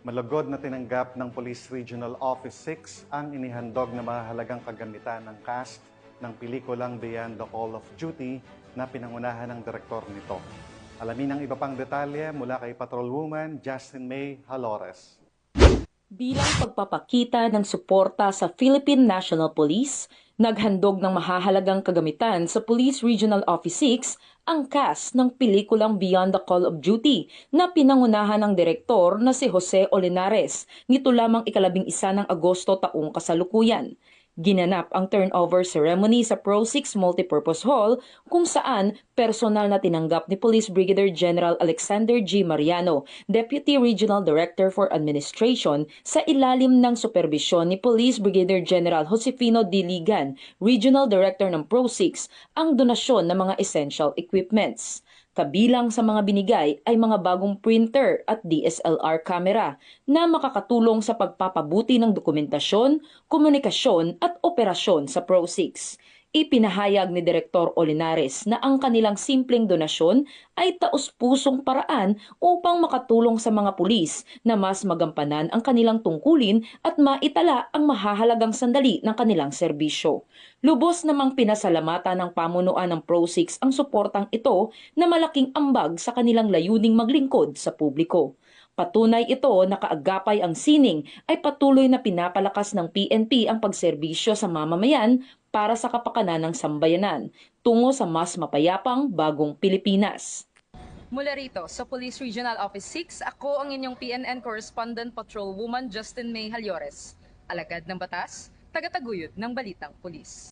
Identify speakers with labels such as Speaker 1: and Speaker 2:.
Speaker 1: Malugod na tinanggap ng Police Regional Office 6 ang inihandog na mahalagang kagamitan ng cast ng pelikulang Beyond the Call of Duty na pinangunahan ng direktor nito. Alamin ang iba pang detalye mula kay Patrolwoman Justin May Halores.
Speaker 2: Bilang pagpapakita ng suporta sa Philippine National Police, naghandog ng mahahalagang kagamitan sa Police Regional Office 6 ang cast ng pelikulang Beyond the Call of Duty na pinangunahan ng direktor na si Jose Olinares nito lamang 11 ng Agosto taong kasalukuyan. Ginanap ang turnover ceremony sa Pro 6 Multipurpose Hall kung saan personal na tinanggap ni Police Brigadier General Alexander G. Mariano, Deputy Regional Director for Administration, sa ilalim ng superbisyon ni Police Brigadier General Josefino D. Ligan, Regional Director ng Pro 6, ang donasyon ng mga essential equipments. Kabilang sa mga binigay ay mga bagong printer at DSLR camera na makakatulong sa pagpapabuti ng dokumentasyon, komunikasyon at operasyon sa Pro 6. Ipinahayag ni Direktor Olinares na ang kanilang simpleng donasyon ay taos-pusong paraan upang makatulong sa mga pulis na mas magampanan ang kanilang tungkulin at maitala ang mahahalagang sandali ng kanilang serbisyo. Lubos namang pinasalamatan ng pamunuan ng Pro 6 ang suportang ito na malaking ambag sa kanilang layuning maglingkod sa publiko. Patunay ito na kaagapay ang sining ay patuloy na pinapalakas ng PNP ang pagserbisyo sa mamamayan para sa kapakanan ng sambayanan tungo sa mas mapayapang bagong Pilipinas.
Speaker 3: Mula rito sa Police Regional Office 6, ako ang inyong PNN Correspondent Patrolwoman Justin May Halores. Alagad ng batas, tagataguyod ng Balitang Pulis.